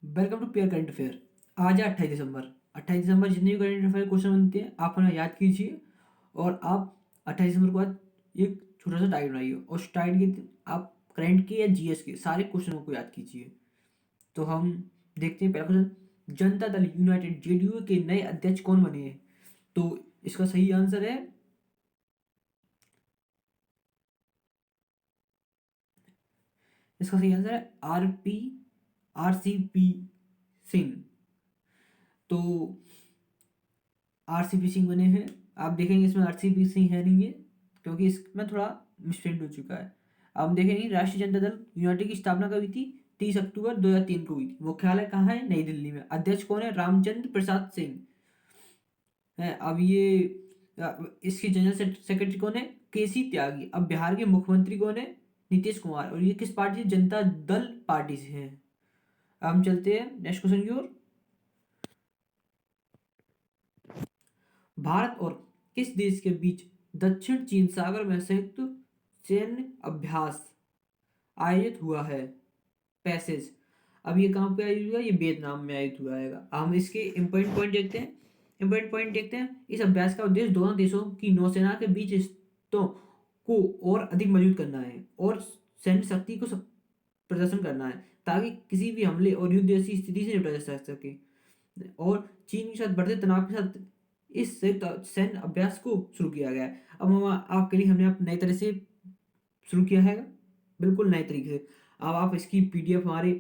Welcome to pair current affair. आज है 28 दिसंबर। 28 दिसंबर जितने भी करंट अफेयर क्वेश्चन बनते हैं आप उन्हें याद कीजिए और आप 28 दिसंबर के बाद एक छोटा सा टाइट बनाइए और उस टाइट के आप करंट के या जीएस के सारे क्वेश्चनों को याद कीजिए। तो हम देखते हैं पहला question, Janata Dal United JDU के नए अध्यक्ष कौन बने हैं? तो इसका सही आंसर है आरसीपी सिंह। तो आरसीपी सिंह बने हैं। आप देखेंगे इसमें आरसीपी सिंह है नहीं है क्योंकि इसमें थोड़ा मिसप्रिंट हो चुका है। अब देखेंगे राष्ट्रीय जनता दल यूनाइटेड की स्थापना कब हुई थी? 30 अक्टूबर 2003 को हुई थी। मुख्यालय कहाँ है? नई दिल्ली में। अध्यक्ष कौन है? रामचंद्र प्रसाद सिंह है। अब ये इसके जनरल सेक्रेटरी कौन है? केसी त्यागी। अब बिहार के मुख्यमंत्री कौन है? नीतीश कुमार। और ये किस पार्टी से? जनता दल पार्टी से है। अब हम चलते हैं नेक्स्ट क्वेश्चन की ओर। भारत और किस देश के बीच दक्षिण चीन सागर में संयुक्त सैन्य अभ्यास आयोजित हुआ है? पैसेज। अब ये कहाँ पे आयोजित हुआ? ये वियतनाम में आयोजित हुआ है। हम इसके इम्पोर्टेंट पॉइंट देखते हैं। इस अभ्यास का उद्देश्य दोनों देशों की नौसेना के बीच रिश्तों को और अधिक मजबूत करना है और सैन्य शक्ति को प्रदर्शन करना है ताकि किसी भी हमले और युद्ध जैसी स्थिति से निपटा जा सके। और चीन के साथ बढ़ते तनाव के साथ इस संयुक्त सैन्य अभ्यास को शुरू किया गया है। अब हम आपके लिए हमने नई तरह से शुरू किया है, बिल्कुल नए तरीके से। अब आप इसकी पीडीएफ हमारे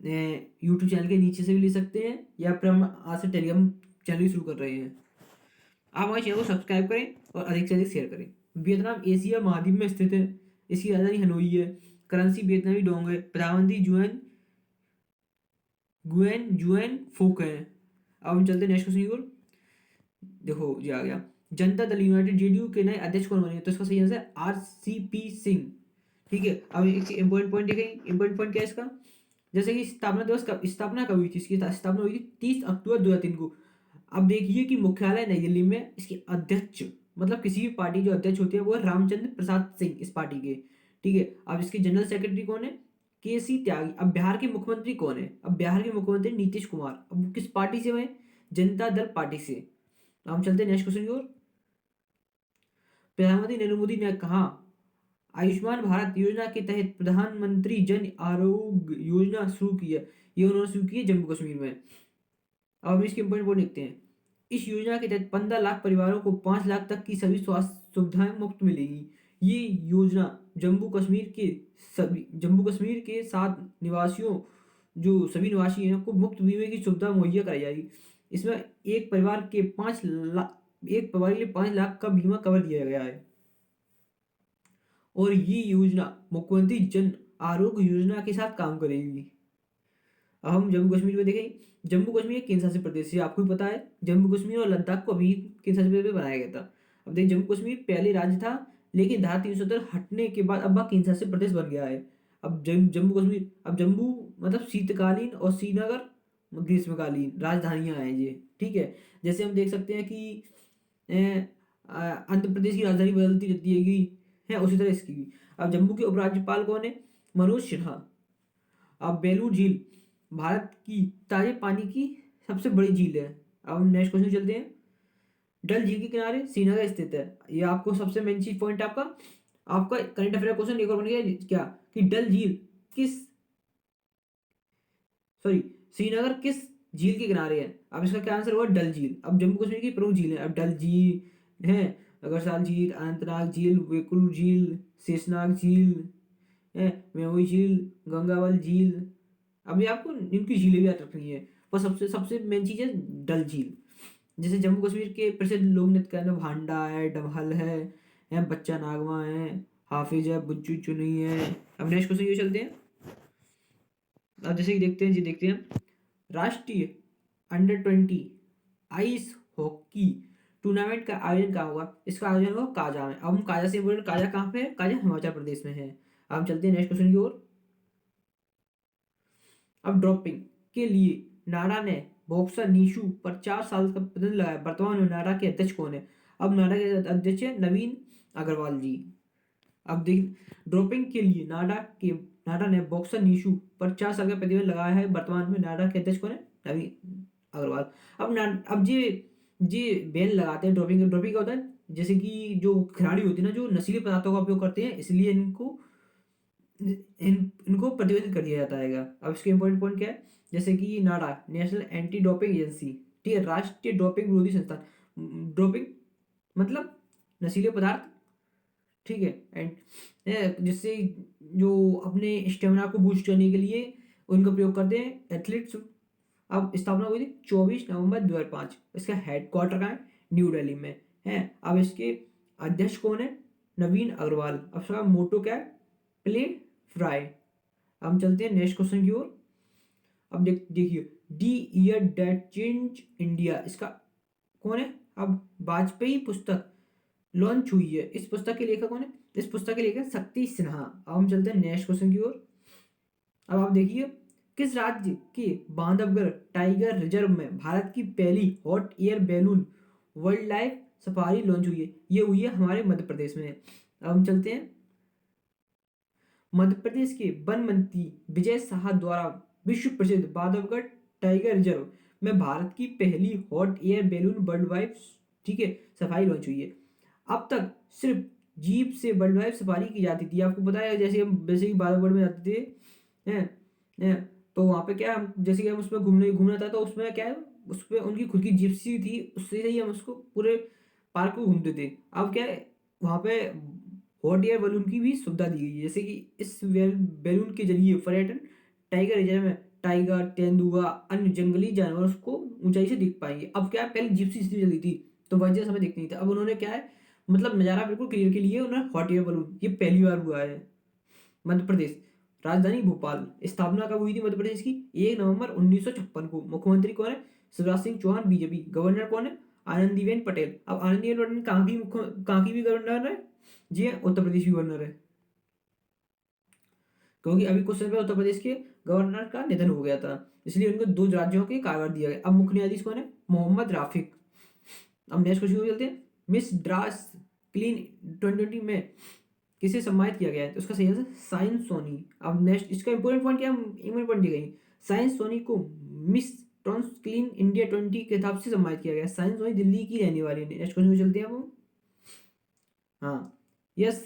यूट्यूब चैनल के नीचे से भी ले सकते हैं या फिर हम आज से टेलीग्राम चैनल भी शुरू कर रहे हैं। आप हमारे चैनल को सब्सक्राइब करें और अधिक से अधिक शेयर करें। वियतनाम एशिया महाद्वीप में स्थित है। इसकी राजधानी हनोई है। करेंसी वियतनामी डोंग है। प्रधानमंत्री जुएन गुएन जुएन फोक है। अब हम चलते हैं नेक्स्ट क्वेश्चन की ओर। देखो ये आ गया, जनता दल यूनाइटेड जेडीयू के नए अध्यक्ष कौन बने? तो इसका सही आंसर है आरसीपी सिंह। ठीक है, अब एक इंपॉर्टेंट पॉइंट देखें। इंपॉर्टेंट पॉइंट क्या है इसका? जैसे कि स्थापना कब हुई थी? इसकी स्थापना हुई थी 30 अक्टूबर 2003 को। अब देखिए कि मुख्यालय नई दिल्ली में। इसके अध्यक्ष मतलब किसी भी पार्टी जो अध्यक्ष होते हैं वो है रामचंद्र प्रसाद सिंह इस पार्टी के। ठीक है, अब इसके जनरल सेक्रेटरी कौन है? केसी त्यागी। अब बिहार के मुख्यमंत्री कौन है? अब बिहार के मुख्यमंत्री नीतीश कुमार। अब वो किस पार्टी से हुए? जनता दल पार्टी से। हम चलते हैं नेक्स्ट क्वेश्चन की ओर। प्रधानमंत्री नरेंद्र मोदी ने कहा आयुष्मान भारत योजना के तहत प्रधानमंत्री जन आरोग्य योजना शुरू की है। ये उन्होंने शुरू की है जम्मू कश्मीर में। अब हम इसके इंपॉर्टेंट पॉइंट देखते हैं। इस योजना के तहत 15 लाख परिवारों को 5 लाख तक की सभी स्वास्थ्य सुविधाएं मुफ्त मिलेगी। ये योजना जम्मू कश्मीर के साथ निवासियों जो सभी निवासी हैं को मुफ्त बीमे की सुविधा मुहैया कराई जाएगी। इसमें एक परिवार के लिए 5 लाख का बीमा कवर दिया गया है। और ये योजना मुख्यमंत्री जन आरोग्य योजना के साथ काम करेगी। अब हम जम्मू कश्मीर में देखें। जम्मू कश्मीर एक केंद्र शासित प्रदेश है, आपको भी पता है। जम्मू कश्मीर और लद्दाख को अभी केंद्र शासित प्रदेश में बनाया गया था। अब देखिए जम्मू कश्मीर पहले राज्य था लेकिन धारा 370 हटने के बाद अब वह केंद्र शासित प्रदेश बन गया है। अब जम्मू कश्मीर, अब जम्मू मतलब शीतकालीन और श्रीनगर ग्रीष्मकालीन राजधानियां हैं ये। ठीक है, जैसे हम देख सकते हैं कि आंध्र प्रदेश की राजधानी बदलती रहती है उसी तरह इसकी भी। अब जम्मू के उपराज्यपाल कौन है? मनोज सिन्हा। अब बेलूर झील भारत की ताजे पानी की सबसे बड़ी झील है। अब हम नेक्स्ट क्वेश्चन चलते हैं। डल झील के किनारे श्रीनगर स्थित है। ये आपको सबसे मेन चीज पॉइंट आपका आपका करंट अफेयर क्वेश्चन एक और बन गया क्या कि डल झील किस सॉरी श्रीनगर किस झील के किनारे है? अब इसका क्या आंसर हुआ? डल झील। अब जम्मू कश्मीर की प्रमुख झील है। अब डल झील है, अगरसाल झील, अनंतनाग झील, वेकुल झील, शेषनाग झील है, मेहुई झील, गंगावल झील। अभी आपको इनकी झीलें भी याद रखनी है। पर सबसे सबसे मेन चीज है डल झील। जैसे जम्मू कश्मीर के प्रसिद्ध लोक नृत्य का भांडा है, डमहल है, बच्चा नागवा है, हाफिज है, बुच्चू चुनी है। अब नेक्स्ट क्वेश्चन ये चलते हैं। अब जैसे कि देखते हैं राष्ट्रीय अंडर 20 आइस हॉकी टूर्नामेंट का आयोजन कहाँ होगा? इसका आयोजन होगा काजा में। अब हम काजा से बोल, काजा कहाँ पे है? काजा हिमाचल प्रदेश में है। अब हम चलते हैं नेक्स्ट क्वेश्चन की ओर। अब ड्रॉपिंग के लिए नाडा ने बॉक्सर नीशू पर 4 साल का प्रतिबंध लगाया। वर्तमान में नाडा के अध्यक्ष कौन है? अब नाडा के अध्यक्ष है नवीन अग्रवाल जी। अब देख ड्रॉपिंग के लिए नाडा ने बॉक्सर निशु पर 4 साल का प्रतिबंध लगाया है। वर्तमान में नाडा के अध्यक्ष कौन है? नवीन अग्रवाल। अब ये बैन लगाते हैं डोपिंग। डोपिंग क्या होता है? जैसे कि जो खिलाड़ी होते हैं ना, जो नशीले पदार्थों का उपयोग करते हैं, इसलिए इनको प्रतिबंधित कर दिया जाता है। अब इसके इंपॉर्टेंट पॉइंट क्या है? जैसे कि नाडा, नेशनल एंटी डोपिंग एजेंसी, ठीक है, राष्ट्रीय डोपिंग विरोधी संस्थान। डोपिंग मतलब नशीले पदार्थ, ठीक है, एंड जिससे जो अपने स्टेमिना को बूस्ट करने के लिए उनका प्रयोग करते हैं एथलीट्स। अब स्थापना हुई थी 24 नवंबर 2005। इसका हेडक्वार्टर कहाँ है? न्यू दिल्ली में है। अब इसके अध्यक्ष कौन है? नवीन अग्रवाल। अब इसका मोटो क्या है? Play fry. हम चलते हैं नेक्स्ट क्वेश्चन की ओर। अब देखिए, D year that change India, इसका कौन है? अब वाजपेयी पुस्तक लॉन्च हुई है। इस पुस्तक के लेखक कौन है? इस पुस्तक के लेखक शक्ति सिन्हा। अब हम चलते हैं नेक्स्ट क्वेश्चन की ओर। अब आप देखिए, किस राज्य के बांधवगढ़ टाइगर रिजर्व में भारत की पहली hot air balloon wild life safari launch हुई है? ये हुई है हमारे मध्य प्रदेश में। अब हम चलते हैं, मध्य प्रदेश के वन मंत्री विजय शाह द्वारा विश्व प्रसिद्ध बांधवगढ़ टाइगर रिजर्व में भारत की पहली hot air balloon world wide, ठीक है, सफारी लॉन्च हुई है। अब तक सिर्फ जीप से वर्ल्ड वाइड सफारी की जाती थी। आपको पता है, जैसे हम बेसिक बांधवगढ़ में जाते थे, हैं, तो वहाँ पे क्या, हम जैसे कि हम उसमें घूमना था, तो उसमें क्या है, उसमें उनकी खुद की जिप्सी थी, उससे ही हम उसको पूरे पार्क को घूमते थे। अब क्या है, वहाँ पे हॉट एयर बैलून की भी सुविधा दी गई है। जैसे कि इस बैलून के जरिए पर्यटन टाइगर रिजर्व में टाइगर, तेंदुआ, अन्य जंगली जानवर उसको ऊंचाई से दिख पाएंगे। अब क्या है, पहले जिप्सी चलती थी तो वजह समय दिखती नहीं था। अब उन्होंने क्या है, मतलब नज़ारा बिल्कुल क्लियर के लिए उन्होंने हॉट एयर बैलून, ये पहली बार हुआ है। मध्य प्रदेश, राजधानी भोपाल। स्थापना कब हुई थी मध्य प्रदेश की? 1 नवंबर 1956 को। मुख्यमंत्री कौन है? शिवराज सिंह चौहान, बीजेपी। गवर्नर कौन है? आनंदीबेन पटेल। अब आनंदीबेन पटेल कहाँ की भी गवर्नर है? जी हाँ, उत्तर प्रदेश की गवर्नर है, क्योंकि अभी कुछ समय पहले उत्तर प्रदेश के गवर्नर का निधन हो गया था, इसलिए उनको 2 राज्यों के कार्यभार दिया गया। अब मुख्य न्यायाधीश कौन है? मोहम्मद राफिक। अब नेक्स्ट क्वेश्चन चलते हैं, मिस ड्रास क्लीन 2020 में किसे सम्मानित किया गया है? तो उसका सही आंसर साइंस सोनी। अब नेक्स्ट, इसका इंपॉर्टेंट पॉइंट क्या है? इंपॉर्टेंट पॉइंट दी गई, साइंस सोनी को मिस ट्रांस क्लीन इंडिया 20 के हिसाब से सम्मानित किया गया। साइंस सोनी दिल्ली की रहने वाली है। नेक्स्ट क्वेश्चन चलते हैं वो। हाँ, यस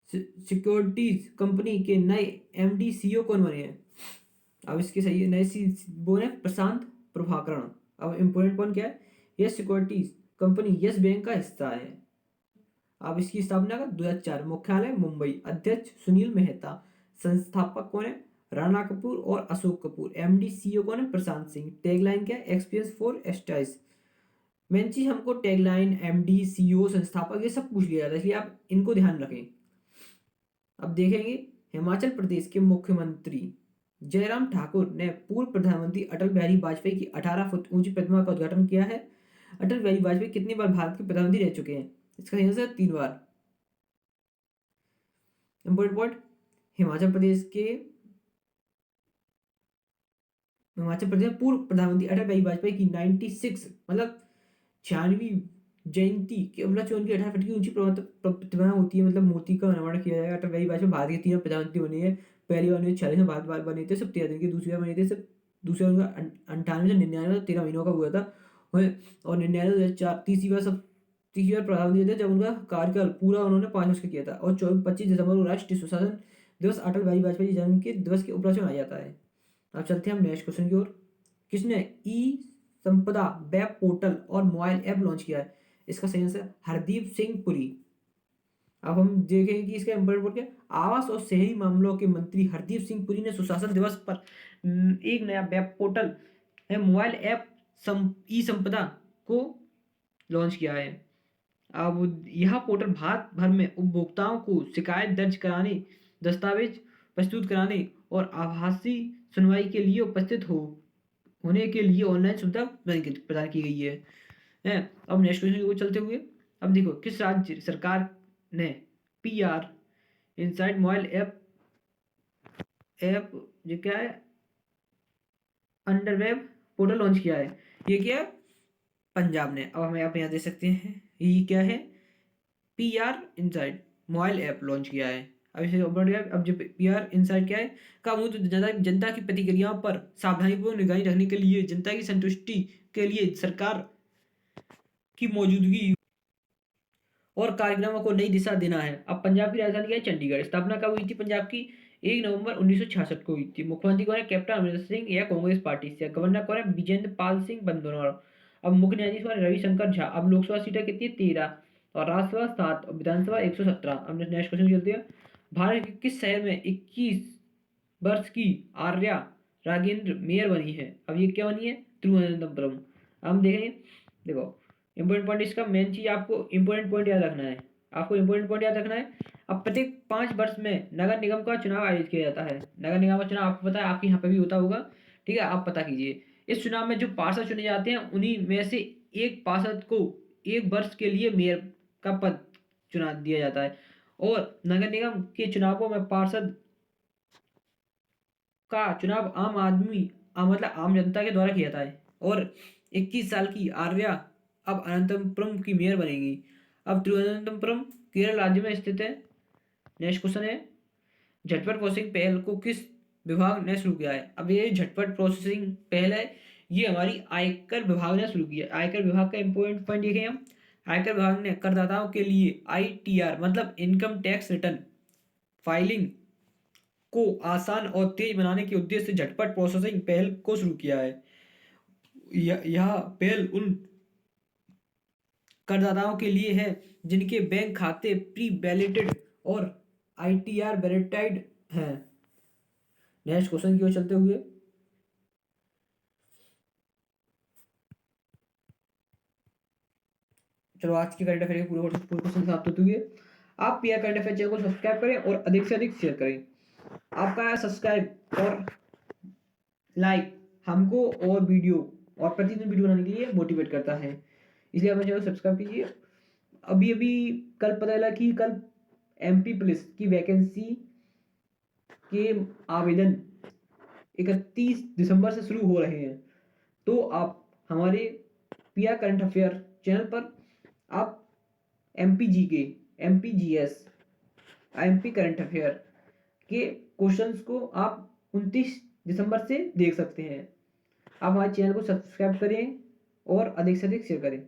सिक्योरिटीज कंपनी के नए एमडी सीईओ कौन बने हैं? अब इसके सही नए सी वो है प्रशांत प्रभाकरण। अब इंपॉर्टेंट पॉइंट क्या है? Yes securities company yes bank का हिस्सा है। अब इसकी स्थापना का 2004, मुख्यालय मुंबई। अध्यक्ष सुनील मेहता। संस्थापक कौन है? राणा कपूर और अशोक कपूर। एमडी सीईओ कौन है? प्रशांत सिंह। टैगलाइन क्या है? Experience for एस्टाइज। मेन चीज हमको टैगलाइन, एमडी, सीईओ, संस्थापक, ये सब पूछ लिया जाता है, इसलिए आप इनको ध्यान रखें। अब देखेंगे, हिमाचल प्रदेश के मुख्यमंत्री जयराम ठाकुर ने पूर्व प्रधानमंत्री अटल बिहारी वाजपेयी की 18 फुट ऊंची प्रतिमा का उद्घाटन किया है। अटल बिहारी वाजपेयी कितनी बार भारत के प्रधानमंत्री रह चुके हैं? इसका आंसर है 3 बार। इंपॉर्टेंट पॉइंट, हिमाचल प्रदेश के हिमाचल प्रदेश पूर्व प्रधानमंत्री अटल बिहारी वाजपेयी की 96 मतलब 96वीं जयंती के उपलक्ष्य में उनकी 18 फीट की ऊंची प्रतिमा होती है, मतलब मूर्ति का निर्माण किया जाएगा। अटल बिहारी वाजपेयी भारत के 3 प्रधानमंत्री बने हैं। पहली बार 1946 में भारत बने थे, सब 13 दिन के। दूसरी बार बने थे सब, दूसरी बार उनका 98 से 99 13 महीनों का हुआ था। और 99 2004 तीसरी बार प्रधानमंत्री थे, जब उनका कार्यकाल पूरा उन्होंने 5 वर्ष का किया था। और 25 दिसंबर को राष्ट्रीय सुशासन दिवस अटल बिहारी वाजपेयी जन्म के दिवस के उपलक्ष्य में मनाया जाता है। अब चलते हैं हम नेक्स्ट क्वेश्चन की ओर। किसने ई संपदा वेब पोर्टल और मोबाइल ऐप लॉन्च किया है? इसका सही आंसर हरदीप सिंह पुरी। अब हम देखेंगे कि इसका इंपॉर्टेंट क्या है। आवास और शहरी मामलों के मंत्री हरदीप सिंह पुरी ने सुशासन दिवस पर एक नया वेब पोर्टल है, मोबाइल ऐप ई संपदा को लॉन्च किया है। अब यह पोर्टल भारत भर में उपभोक्ताओं को शिकायत दर्ज कराने, दस्तावेज प्रस्तुत कराने और आभासी सुनवाई के लिए उपस्थित होने के लिए ऑनलाइन सुविधा प्रदान की गई है। अब नेक्स्ट क्वेश्चन को चलते हुए, अब देखो, किस राज्य सरकार ने PR इनसाइड मोबाइल ऐप जो क्या है अंडर वेब पोर्टल लॉन्च किया है? ये क्या है? पंजाब ने। अब हमें आप यहाँ दे सकते हैं, ये क्या है? PR inside mobile app launch किया है। अब इसे बढ़ गया। अब जो पीआर इनसाइट क्या है, काम हो तो जनता की प्रतिक्रियाओं पर सावधानीपूर्वक निगरानी रखने के लिए जनता की संतुष्टि के लिए सरकार की मौजूदगी और कार्यक्रमों को नई दिशा देना है। अब पंजाब की राजधानी क्या है, चंडीगढ़। स्थापना कब हुई थी पंजाब की, 1 नवंबर 1966 को हुई थी। मुख्यमंत्री कौन है, कैप्टन अमरिंदर सिंह या कांग्रेस पार्टी से। गवर्नर कौन है, विजेंद्र पाल सिंह बंदोनवार। अब मुख्य न्यायाधीश कौन है, रविशंकर झा। अब लोकसभा सीटें कितनी है, 13, और राज्यसभा 7 और विधानसभा 117। अब नेक्स्ट क्वेश्चन चलते हैं। भारत के किस शहर में 21 वर्ष की आर्या राजेंद्र मेयर बनी है। अब ये क्या बनी है, तिरुवनंतपुरम। हम देखें, देखो इंपॉर्टेंट पॉइंट, इसका मेन चीज आपको इंपॉर्टेंट पॉइंट याद रखना है। आपको इंपॉर्टेंट पॉइंट याद रखना है। अब प्रत्येक 5 वर्ष में नगर निगम का चुनाव आयोजित किया जाता है। नगर निगम का चुनाव आपको पता है, आपके यहाँ पे भी होता होगा, ठीक है, आप पता कीजिए। इस चुनाव में जो पार्षद चुने जाते हैं, उन्हीं में से एक पार्षद को 1 वर्ष के लिए मेयर का पद चुना दिया जाता है। और नगर निगम के चुनावों में पार्षद का चुनाव आम आदमी मतलब आम जनता के द्वारा किया जाता है। और 21 साल की आर्या अब अनंतपुरम की मेयर बनेगी। अब तिरुवनंतपुरम केरल राज्य में स्थित है। नेक्स्ट क्वेश्चन है, झटपट प्रोसेसिंग पहल को किस विभाग ने शुरू किया है। अब ये झटपट प्रोसेसिंग पहल है, ये हमारी आयकर विभाग ने शुरू किया। आयकर विभाग का इंपॉर्टेंट पॉइंट देखें हम। आयकर विभाग ने करदाताओं के लिए आईटीआर मतलब इनकम टैक्स रिटर्न फाइलिंग को आसान और तेज बनाने के उद्देश्य से झटपट प्रोसेसिंग पहल को शुरू किया है। यह पहल उन करदाताओं के लिए है जिनके बैंक खाते प्री वैलिडेटेड और आईटीआर वेरिफाइड हैं। नेक्स्ट क्वेश्चन की ओर चलते हुए, चलो आज की करंट अफेयर के पूरे क्वेश्चन समाप्त होते हुए, आप पीआर करंट अफेयर चैनल को सब्सक्राइब करें और अधिक से अधिक शेयर करें। आपका सब्सक्राइब और लाइक हमको और वीडियो और प्रतिदिन वीडियो बनाने के लिए मोटिवेट करता है, इसलिए आप चैनल सब्सक्राइब कीजिए। अभी अभी कल पता चला कि कल एमपी पुलिस की वैकेंसी के आवेदन 31 दिसंबर से शुरू हो रहे हैं। तो आप हमारे पीआर करंट अफेयर चैनल पर आप एमपीजी के एमपीजीएस एमपी करंट अफेयर के क्वेश्चंस को आप 29 दिसंबर से देख सकते हैं। आप हमारे चैनल को सब्सक्राइब करें और अधिक से अधिक शेयर करें।